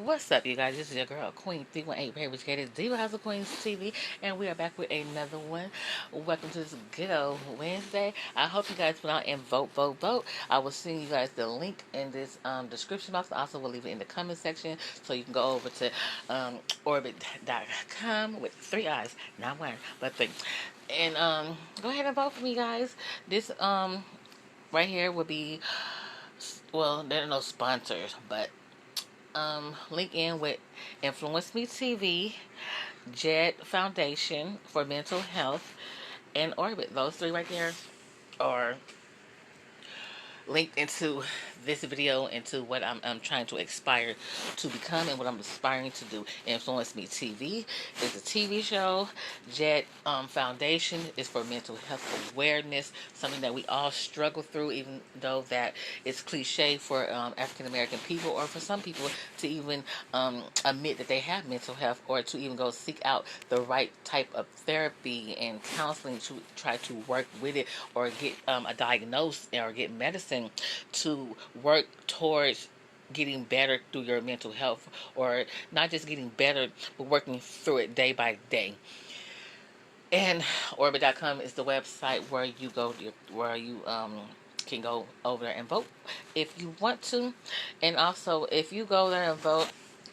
What's up, you guys? This is your girl, Queen 318 Paper Skated Diva House of Queens TV, and we are back with another one. Welcome to this good old Wednesday. I hope you guys went out and vote, vote, vote. I will send you guys the link in this description box. I also will leave it in the comment section so you can go over to orbit.com with three eyes, not one, but three. And go ahead and vote for me, guys. This right here will be, well, there are no sponsors, but link in with influenceMe-TV, JEDFoundation for mental health, and Orbit. Those three right there are linked into this video, into what I'm trying to aspire to become and what I'm aspiring to do. Influence Me TV is a TV show. JED Foundation is for mental health awareness, something that we all struggle through, even though that it's cliche for African American people, or for some people to even admit that they have mental health, or to even go seek out the right type of therapy and counseling to try to work with it, or get a diagnosis or get medicine to work towards getting better through your mental health, or not just getting better, but working through it day by day. And orbit.com is the website where you go, where you can go over there and vote if you want to. And also, if you go there and vote,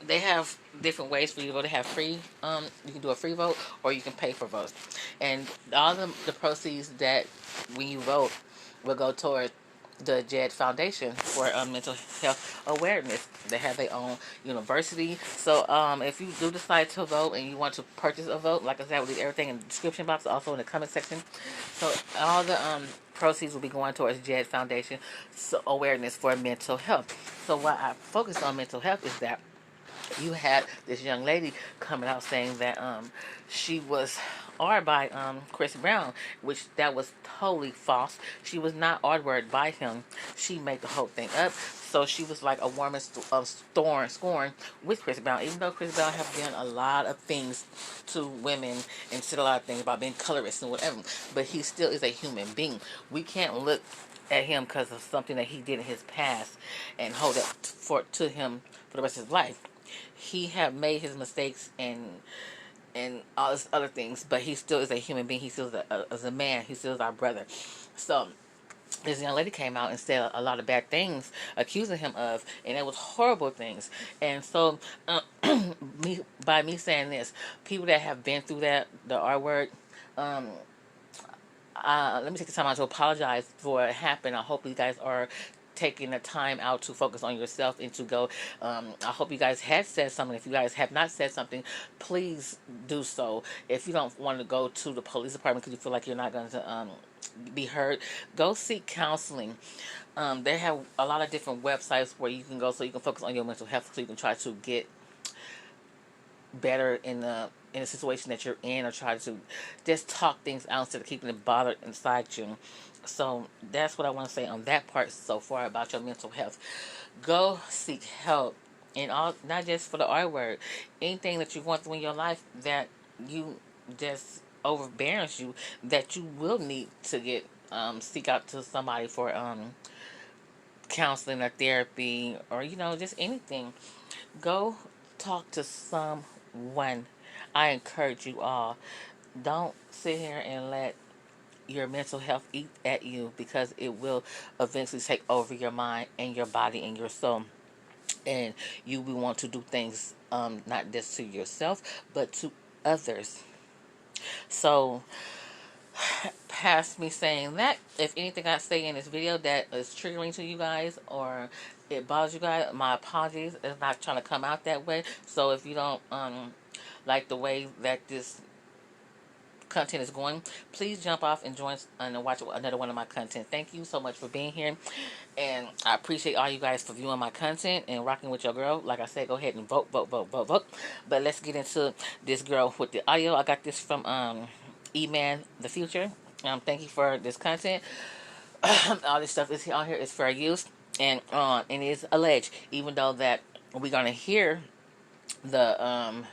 they have different ways for you to vote. They have free, you can do a free vote, or you can pay for votes. And all the proceeds that when you vote will go toward the JED Foundation for mental health awareness. They have their own university. So if you do decide to vote and you want to purchase a vote, like I said, I will leave everything in the description box, also in the comment section. So all the proceeds will be going towards JED Foundation awareness for mental health. So why I focus on mental health is that you had this young lady coming out saying that she was ordered by Chris Brown, which that was totally false. She was not ordered by him. She made the whole thing up. So she was like a woman of scorn with Chris Brown, even though Chris Brown have done a lot of things to women and said a lot of things about being colorist and whatever, but he still is a human being. We can't look at him because of something that he did in his past and hold it to him for the rest of his life. He have made his mistakes and all this other things, but he still is a human being. He still is a man. He still is our brother. So this young lady came out and said a lot of bad things, accusing him of, and it was horrible things. And so, by me saying this, people that have been through that, the R word, let me take the time out to apologize for what happened. I hope you guys are taking the time out to focus on yourself and to go. I hope you guys had said something. If you guys have not said something, please do so. If you don't want to go to the police department because you feel like you're not going to be heard, go seek counseling. They have a lot of different websites where you can go so you can focus on your mental health, so you can try to get better in the situation that you're in, or try to just talk things out instead of keeping it bothered inside you. So that's what I want to say on that part so far about your mental health. Go seek help, and all, not just for the R word. Anything that you want through in your life that you just overbears you, that you will need to get seek out to somebody for counseling or therapy, or just anything. Go talk to someone. I encourage you all. Don't sit here and let your mental health eat at you, because it will eventually take over your mind and your body and your soul. And you will want to do things not just to yourself, but to others. So, past me saying that, if anything I say in this video that is triggering to you guys, or it bothers you guys, my apologies. It's not trying to come out that way. So if you don't like the way that this content is going, please jump off and join and watch another one of my content. Thank you so much for being here, and I appreciate all you guys for viewing my content and rocking with your girl. Like I said, go ahead and vote, vote, vote, vote, vote. But let's get into this girl with the audio. I got this from E-Man the Future. Thank you for this content. All this stuff is on here is fair use, and it is alleged, even though that we're gonna hear the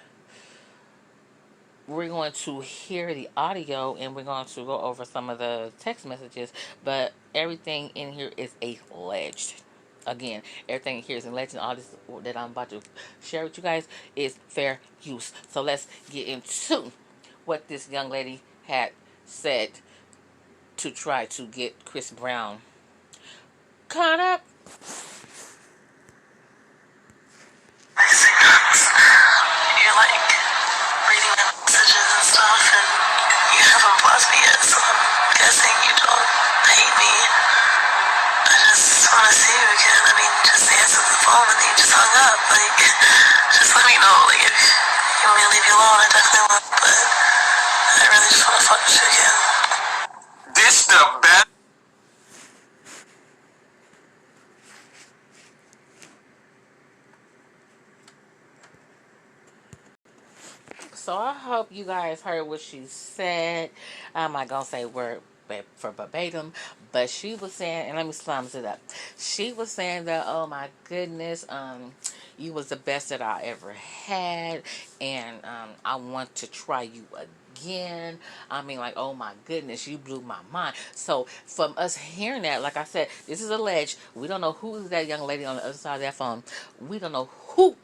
we're going to hear the audio, and we're going to go over some of the text messages, but everything in here is alleged. Again, everything here is in legend. All this that I'm about to share with you guys is fair use. So let's get into what this young lady had said to try to get Chris Brown caught up. You're like reading messages and stuff, and you haven't blocked me yet, so I'm guessing you don't hate me. I just want to see you again. I mean, just answer the phone and you just hung up. Like, just let me know. Like, if you want me to leave you alone, I definitely will, but I really just want to fuck with you again. This the best. So I hope you guys heard what she said. I'm not gonna say word for verbatim, but she was saying, and let me sum it up. She was saying that, oh my goodness, you was the best that I ever had, and I want to try you again. I mean, like, oh my goodness, you blew my mind. So from us hearing that, like I said, this is alleged. We don't know who is that young lady on the other side of that phone. We don't know who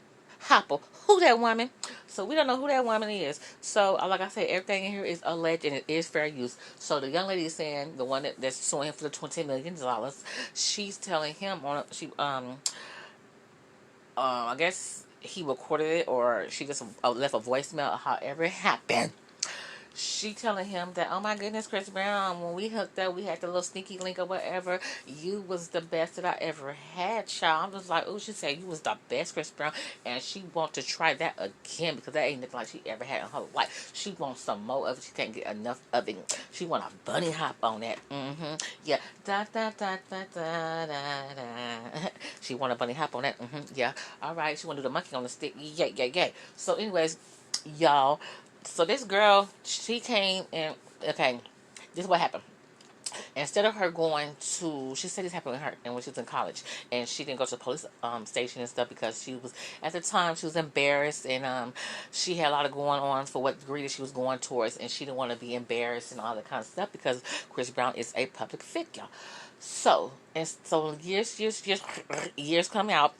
that woman. So we don't know who that woman is. So like I said, everything in here is alleged and it is fair use. So the young lady is saying, the one that's suing him for the $20 million, she's telling him on I guess he recorded it, or she just left a voicemail, however it happened. She telling him that, oh my goodness, Chris Brown, when we hooked up, we had the little sneaky link or whatever. You was the best that I ever had, child. I'm just like, oh, she said you was the best, Chris Brown, and she want to try that again because that ain't nothing like she ever had in her life. She wants some more of it. She can't get enough of it. She want a bunny hop on that. Yeah. Da da da da da da da. She want a bunny hop on that. Yeah. All right. She want to do the monkey on the stick. Yeah, yeah, yeah. So, anyways, y'all. So this girl, she came and, okay, this is what happened. Instead of her going to, she said this happened with her and when she was in college, and she didn't go to the police station and stuff because she was, at the time, she was embarrassed, and she had a lot of going on for what degree that she was going towards, and she didn't want to be embarrassed and all that kind of stuff because Chris Brown is a public figure. So, and so years come out.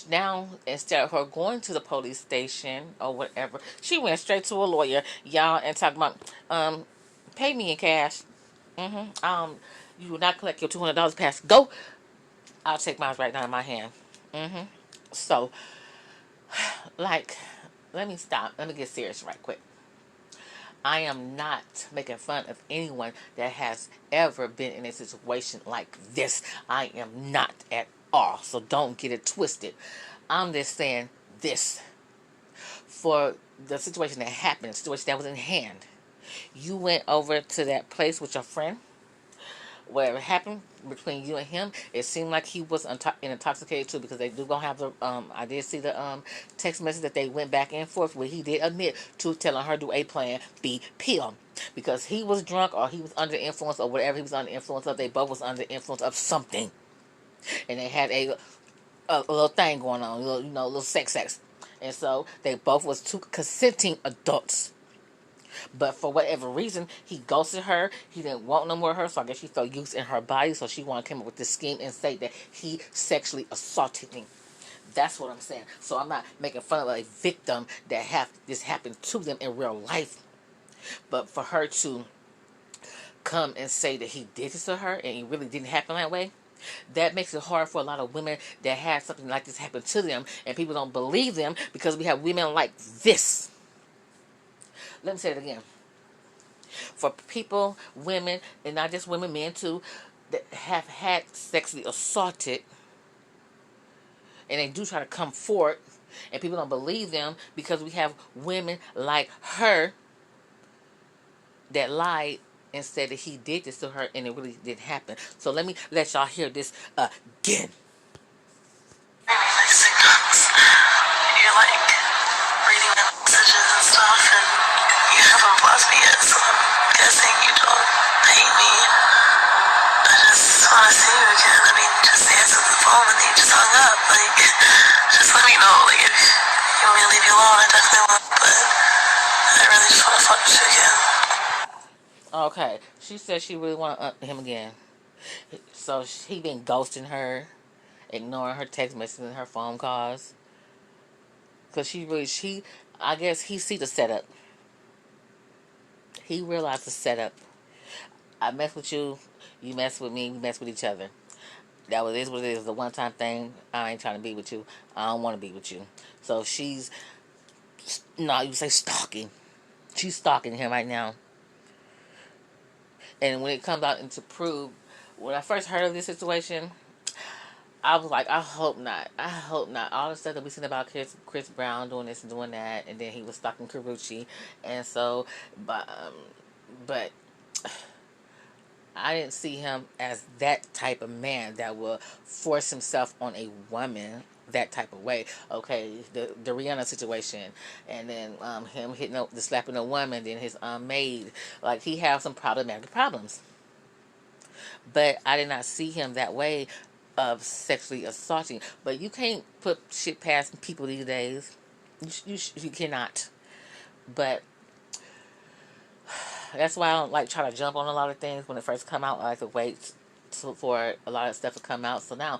Now, instead of her going to the police station or whatever, she went straight to a lawyer, y'all, and talking about, pay me in cash. You will not collect your $200 past go. I'll take mine right now in my hand. So, like, let me stop. Let me get serious right quick. I am not making fun of anyone that has ever been in a situation like this. I am not at all. So don't get it twisted. I'm just saying this. For the situation that happened, the situation that was in hand, you went over to that place with your friend. Whatever happened between you and him, it seemed like he was intoxicated too, because they do gonna have the I did see the text message that they went back and forth where he did admit to telling her to a plan B pill, because he was drunk or he was under influence or whatever he was under influence of. They both was under influence of something, and they had a little thing going on, a little sex, and so they both was two consenting adults. But for whatever reason, he ghosted her. He didn't want no more of her, so I guess she felt use in her body. So she wanted to come up with this scheme and say that he sexually assaulted me. That's what I'm saying. So I'm not making fun of a victim that have this happen to them in real life. But for her to come and say that he did this to her and it really didn't happen that way, that makes it hard for a lot of women that had something like this happen to them, and people don't believe them because we have women like this. Let me say it again. For people, women, and not just women, men too, that have had sexually assaulted, and they do try to come forward, and people don't believe them because we have women like her that lied and said that he did this to her and it really didn't happen. So let me let y'all hear this again. You're like reading messages and stuff, and you haven't blocked me yet, so I'm guessing you don't hate me. I just want to see you again. I mean, just answer the phone and you just hung up. Like, just let me know. Like, if you want me to leave you alone, I definitely will, but I really just want to fuck with you again. Okay, she said she really want him again. So he been ghosting her ignoring her text messages and her phone calls. Because I guess he see the setup. He realized the setup. I mess with you, you mess with me, we mess with each other. That was is what it is. The one time thing. I ain't trying to be with you. I don't want to be with you. So she's no, you say stalking. She's stalking him right now. And when it comes out into prove, when I first heard of this situation, I was like, I hope not. I hope not. All the stuff that we seen about Chris Brown doing this and doing that, and then he was stalking Karuchi, and so, but I didn't see him as that type of man that will force himself on a woman that type of way. Okay, the Rihanna situation, and then him the slapping a woman, then his maid. Like he has some problematic problems, but I did not see him that way of sexually assaulting. But you can't put shit past people these days. You cannot. But that's why I don't like try to jump on a lot of things when it first come out. I like to wait for a lot of stuff to come out. So now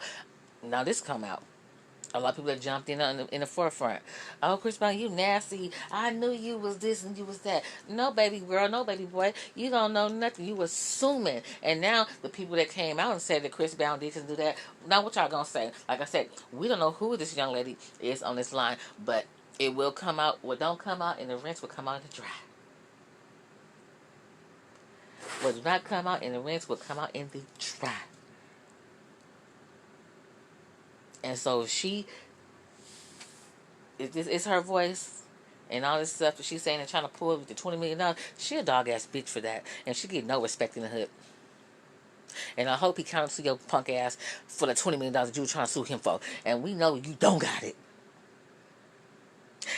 this come out. A lot of people that jumped in the forefront. Oh, Chris Brown, you nasty. I knew you was this and you was that. No, baby girl, no, baby boy. You don't know nothing. You assuming. And now the people that came out and said that Chris Brown did this and do that. Now what y'all gonna say? Like I said, we don't know who this young lady is on this line, but it will come out. What don't come out in the rinse will come out in the dry. What does not come out in the rinse will come out in the dry. And so it's her voice and all this stuff that she's saying and trying to pull with the $20 million. She a dog ass bitch for that. And she get no respect in the hood. And I hope he counted to your punk ass for the $20 million that you were trying to sue him for. And we know you don't got it.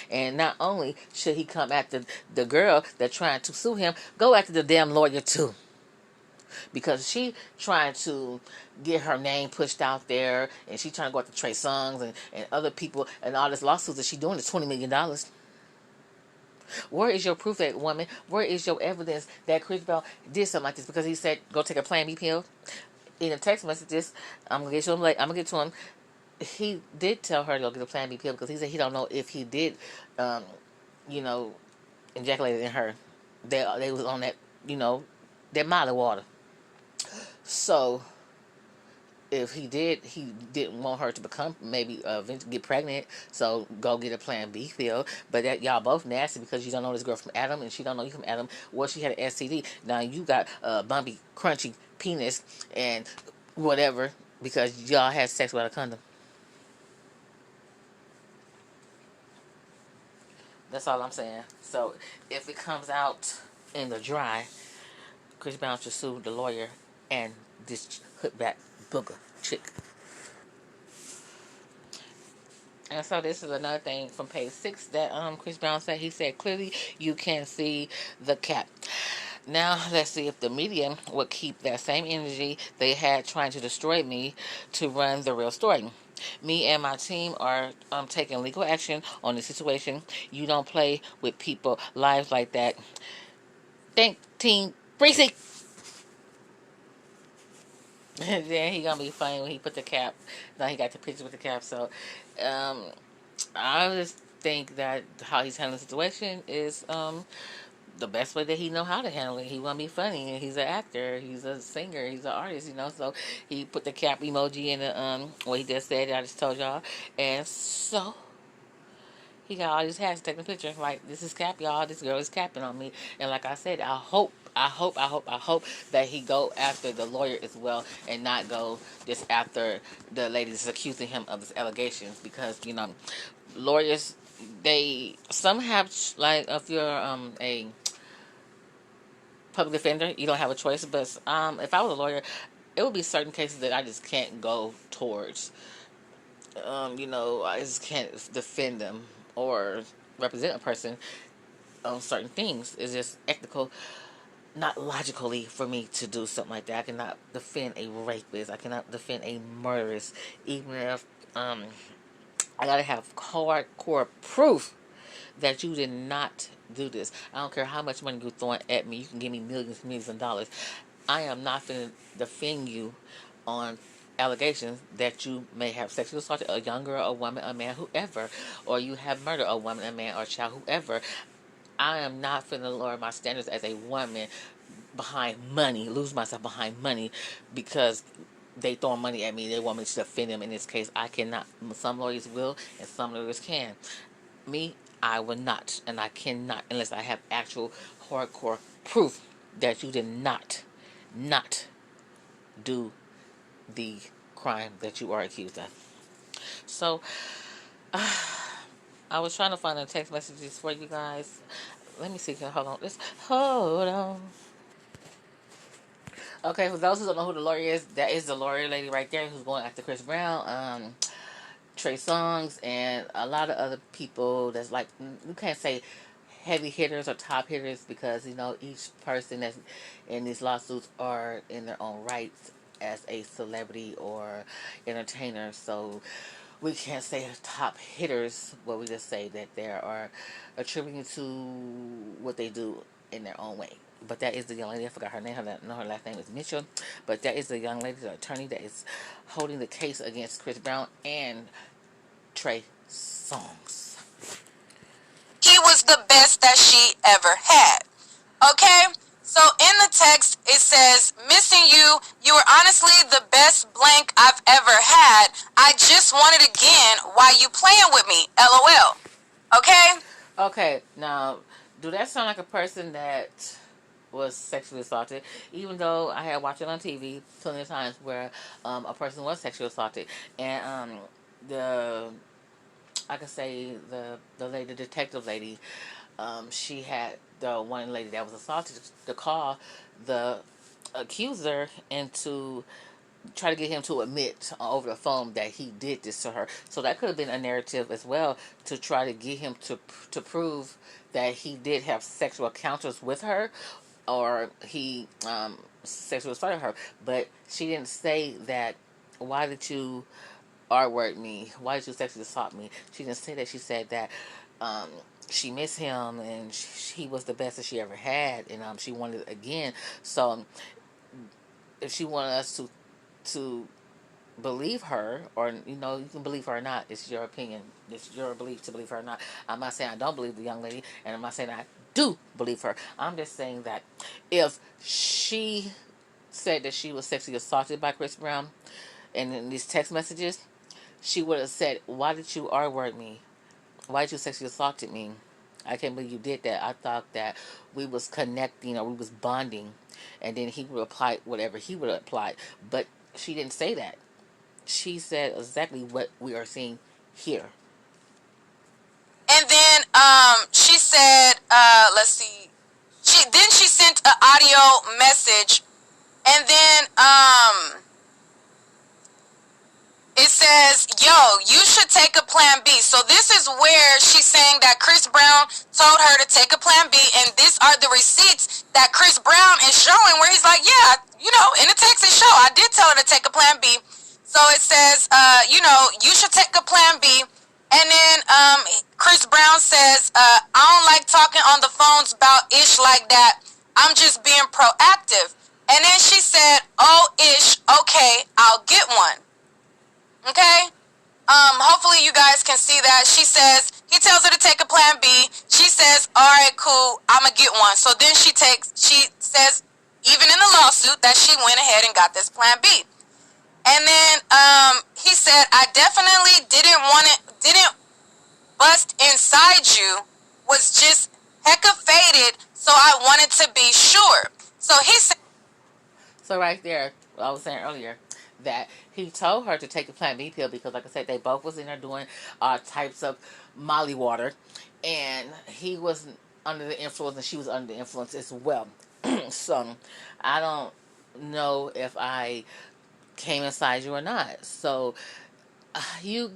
And not only should he come after the girl that trying to sue him, go after the damn lawyer too. Because she trying to get her name pushed out there, and she trying to go after Trey Songz and other people, and all this lawsuits that she doing is $20 million. Where is your proof at, woman? Where is your evidence that Chris Brown did something like this? Because he said, go take a Plan B pill. In the text messages, I'm going to get to him later. I'm going to get to him. He did tell her to go get a Plan B pill because he said he don't know if he did, you know, ejaculated in her. They was on that, that Molly water. So if he didn't want her to become maybe get pregnant. So go get a Plan B pill. But that y'all both nasty because you don't know this girl from Adam and she don't know you from Adam. Well, she had an STD. Now you got a bumpy, crunchy penis and whatever because y'all had sex without a condom. That's all I'm saying. So if it comes out in the dry, Chris Brown should sue the lawyer and this hoodback booger chick. And so this is another thing from page 6 that Chris Brown said. He said, clearly you can see the cap. Now let's see if the media would keep that same energy they had trying to destroy me to run the real story. Me and my team are taking legal action on the situation. You don't play with people lives like that. Thank Team Precinct. And then he gonna be funny when he put the cap. Now he got the picture with the cap. So I just think that how he's handling the situation is the best way that he know how to handle it. He want to be funny, and he's an actor, he's a singer, he's an artist, So he put the cap emoji in the what he just said. I just told y'all, and so he got all these hats taking a picture. Like, this is cap, y'all. This girl is capping on me, and like I said, I hope that he go after the lawyer as well, and not go just after the lady that's accusing him of his allegations, because lawyers, some have, like, if you're a public defender, you don't have a choice. But if I was a lawyer, it would be certain cases that I just can't go towards. I just can't defend them or represent a person on certain things. It's just ethical, not logically for me to do something like that. I cannot defend a rapist. I cannot defend a murderess, even if I gotta have hardcore proof that you did not do this. I don't care how much money you're throwing at me. You can give me millions of dollars. I am not going to defend you on allegations that you may have sexually assaulted a young girl, a woman, a man, whoever, or you have murdered a woman, a man, or a child, whoever. I am not finna lower my standards as a woman behind money, lose myself behind money because they throwing money at me. They want me to defend them. In this case, I cannot. Some lawyers will, and some lawyers can. Me, I will not, and I cannot unless I have actual hardcore proof that you did not do the crime that you are accused of. So, I was trying to find the text messages for you guys. Let me see. Hold on. Hold on. Okay, for those who don't know who the lawyer is, that is the lawyer lady right there who's going after Chris Brown, Trey Songz, and a lot of other people that's like, you can't say heavy hitters or top hitters because, each person that's in these lawsuits are in their own rights as a celebrity or entertainer. So we can't say top hitters, but we just say that they are attributing to what they do in their own way. But that is the young lady. I forgot her name. Her last name is Mitchell. But that is the young lady, the attorney that is holding the case against Chris Brown and Trey Songz. He was the best that she ever had. Okay? So in the text, it says, missing you, you were honestly the best blank I've ever had. I just want it again. Why you playing with me? LOL. Okay? Okay, now, do that sound like a person that was sexually assaulted? Even though I had watched it on TV plenty of times where a person was sexually assaulted. And the, I could say, the lady, the detective lady, she had the one lady that was assaulted to call the accuser and to try to get him to admit over the phone that he did this to her. So that could have been a narrative as well to try to get him to prove that he did have sexual encounters with her, or he sexually assaulted her. But she didn't say that. Why did you R-word me? Why did you sexually assault me? She didn't say that. She said that she missed him and he was the best that she ever had, and she wanted it again. So if she wanted us to believe her, or you can believe her or not, it's your opinion, it's your belief to believe her or not. I'm not saying I don't believe the young lady, and I'm not saying I do believe her. I'm just saying that if she said that she was sexually assaulted by Chris Brown, and in these text messages, she would have said, why did you R-word me? Why did you sexually assaulted me? I can't believe you did that. I thought that we was connecting, or we was bonding, and then he would apply whatever he would apply. But she didn't say that. She said exactly what we are seeing here. And then she said, let's see. She sent an audio message, and then it says, yo, you should take a plan B. So this is where she's saying that Chris Brown told her to take a plan B, and these are the receipts that Chris Brown is showing where he's like, yeah, in the text it show, I did tell her to take a plan B. So it says, you should take a plan B. And then Chris Brown says, I don't like talking on the phones about ish like that. I'm just being proactive. And then she said, oh, ish, okay, I'll get one. Okay? Hopefully you guys can see that. She says, he tells her to take a plan B. She says, alright, cool, I'ma get one. So then she says, even in the lawsuit, that she went ahead and got this plan B. And then he said, I definitely didn't bust inside you, was just hecka faded, so I wanted to be sure. So he said, so right there, I was saying earlier that he told her to take the Plan B pill because, like I said, they both was in there doing types of molly water, and he was under the influence and she was under the influence as well. So I don't know if I came inside you or not. So you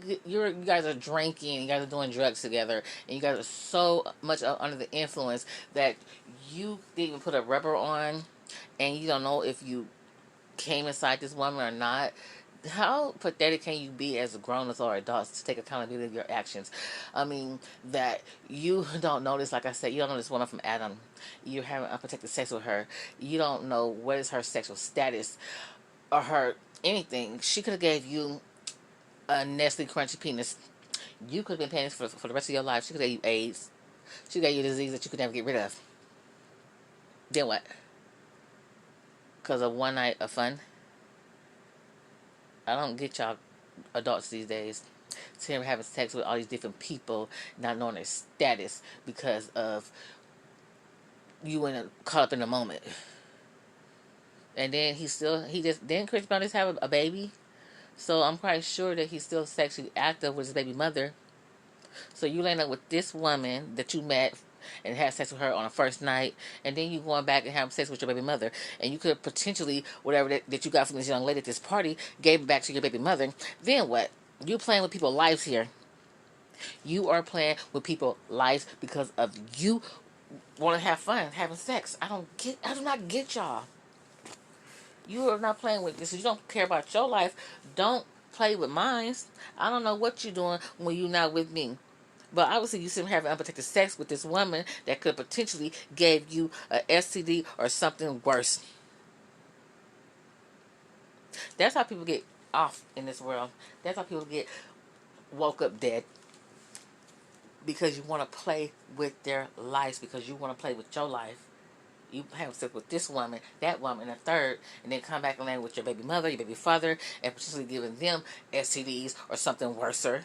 guys are drinking, you guys are doing drugs together, and you guys are so much under the influence that you didn't even put a rubber on, and you don't know if you came inside this woman or not. How pathetic can you be as grown-ups or adults to take accountability of your actions? I mean, that you don't know this, like I said, you don't know this woman from Adam. You're having unprotected sex with her. You don't know what is her sexual status or her anything. She could have gave you a Nestle crunchy penis. You could have been paying this for the rest of your life. She could have gave you AIDS. She gave you a disease that you could never get rid of. Then what? Because of one night of fun? I don't get y'all adults these days. Sitting having sex with all these different people, not knowing their status because of you caught up in the moment. And then he just didn't Chris Brown just have a baby, so I'm quite sure that he's still sexually active with his baby mother. So you land up with this woman that you met and had sex with her on a first night, and then you going back and having sex with your baby mother, and you could have potentially whatever that you got from this young lady at this party gave it back to your baby mother. Then what? You playing with people's lives here. You are playing with people's lives because of you want to have fun having sex. I do not get y'all. You are not playing with this. You don't care about your life. Don't play with mine. I don't know what you're doing when you're not with me. But obviously, you shouldn't have unprotected sex with this woman that could potentially give you a STD or something worse. That's how people get off in this world. That's how people get woke up dead. Because you want to play with their lives. Because you want to play with your life. You have sex with this woman, that woman, and a third, and then come back and land with your baby mother, your baby father, and potentially giving them STDs or something worser.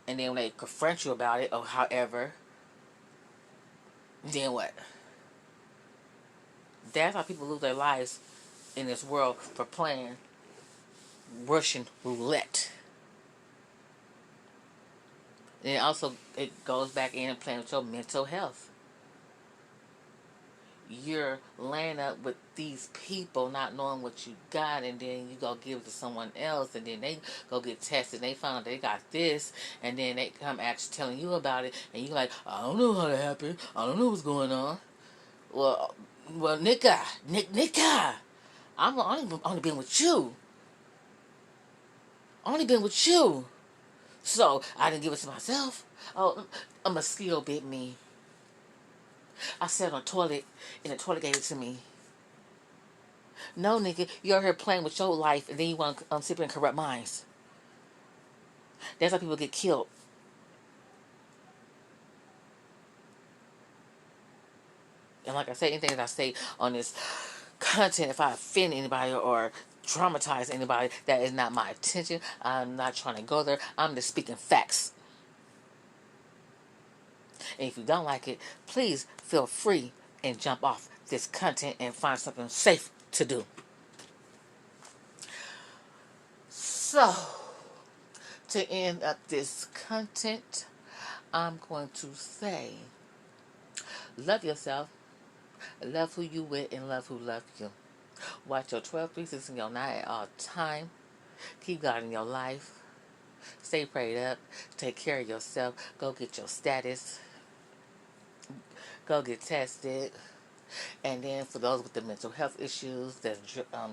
And then when they confront you about it, or however, then what? That's how people lose their lives in this world for playing Russian roulette. And also, it goes back in and playing with your mental health. You're laying up with these people not knowing what you got, and then you go give it to someone else, and then they go get tested, and they find out they got this, and then they come actually telling you about it, and you're like, I don't know how that happened, I don't know what's going on. Well, Nika, I'm only been with you. Only been with you. So, I didn't give it to myself. Oh, a mosquito bit me. I sat on the toilet, and the toilet gave it to me. No, nigga, you're here playing with your life, and then you want to sit here and corrupt minds. That's how people get killed. And like I say, anything that I say on this content, if I offend anybody or traumatize anybody, that is not my intention. I'm not trying to go there. I'm just speaking facts. And if you don't like it, please feel free and jump off this content and find something safe to do. So, to end up this content, I'm going to say, love yourself, love who you with, and love who love you. Watch your 12-3-6 in your night at all time. Keep God in your life. Stay prayed up. Take care of yourself. Go get your status. Go get tested. And then for those with the mental health issues that's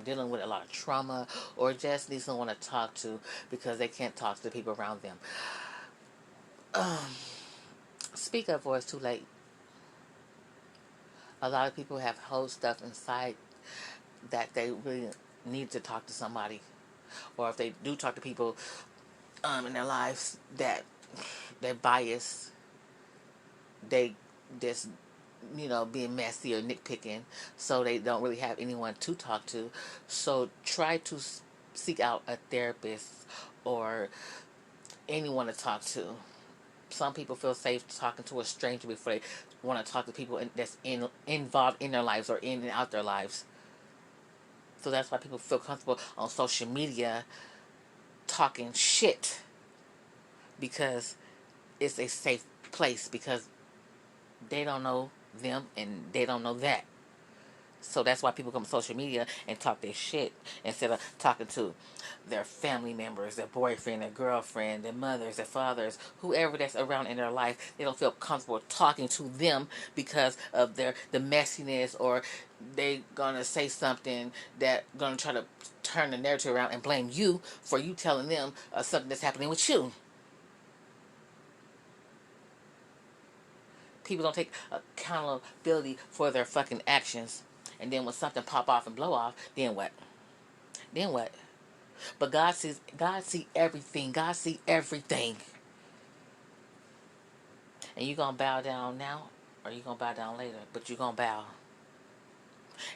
dealing with a lot of trauma or just need someone to talk to because they can't talk to the people around them, speak up before it's too late. A lot of people have whole stuff inside that they really need to talk to somebody. Or if they do talk to people in their lives that they're biased, they just being messy or nitpicking, so they don't really have anyone to talk to. So try to seek out a therapist or anyone to talk to. Some people feel safe talking to a stranger before they want to talk to people that's involved in their lives or in and out their lives. So that's why people feel comfortable on social media talking shit, because it's a safe place, because they don't know them and they don't know that. So that's why people come to social media and talk their shit instead of talking to their family members, their boyfriend, their girlfriend, their mothers, their fathers, whoever that's around in their life. They don't feel comfortable talking to them because of the messiness, or they gonna say something that gonna try to turn the narrative around and blame you for you telling them something that's happening with you. People don't take accountability for their fucking actions. And then when something pop off and blow off, then what? Then what? But God sees. God see everything. God see everything. And you gonna bow down now, or you gonna bow down later? But you gonna bow.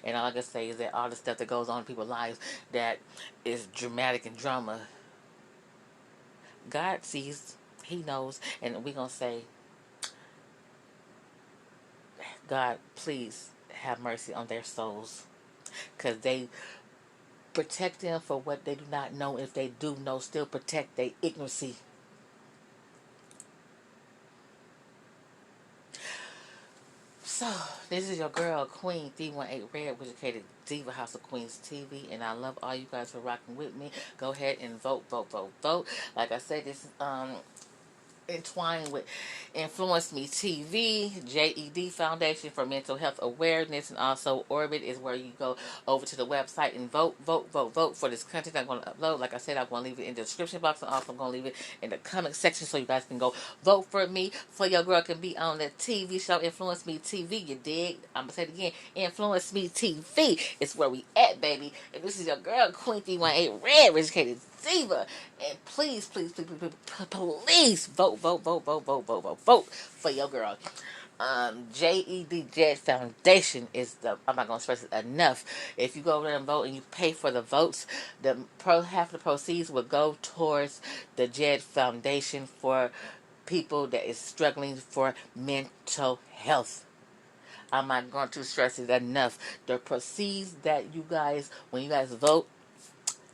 And all I can say is that all the stuff that goes on in people's lives that is dramatic and drama, God sees. He knows, and we gonna say, God, please have mercy on their souls, cause they protect them for what they do not know. If they do know, still protect their ignorancy. So, this is your girl, Queen 318 Red, educated Diva House of Queens TV, and I love all you guys for rocking with me. Go ahead and vote, vote, vote, vote. Like I said, this is entwined with Influence Me TV, JEDFoundation for mental health awareness, and also Orbit is where you go over to the website and vote, vote, vote, vote for this content I'm going to upload. Like I said, I'm going to leave it in the description box, and also I'm going to leave it in the comment section so you guys can go vote for me, for your girl can be on the TV show Influence Me TV. You dig? I'm going to say it again, Influence Me TV is where we at, baby. And this is your girl, Queen 318 Red, educated Diva. And please, please, please, please, please, please vote, vote, vote, vote, vote, vote, vote, vote for your girl. JED Foundation is the, I'm not going to stress it enough. If you go over there and vote and you pay for the votes, half the proceeds will go towards the JED Foundation for people that is struggling for mental health. I'm not going to stress it enough. The proceeds that you guys, when you guys vote,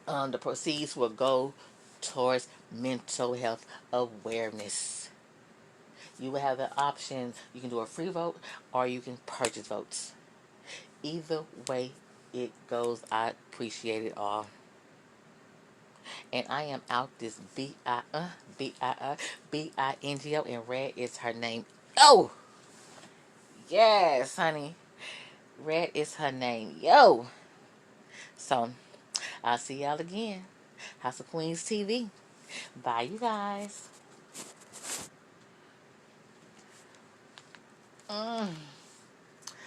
the proceeds will go towards mental health awareness. You will have the option. You can do a free vote or you can purchase votes. Either way it goes, I appreciate it all. And I am out this Bingo, and Red is her name. Oh, yes, honey. Red is her name. Yo. So, I'll see y'all again. House of Queens TV. Bye, you guys.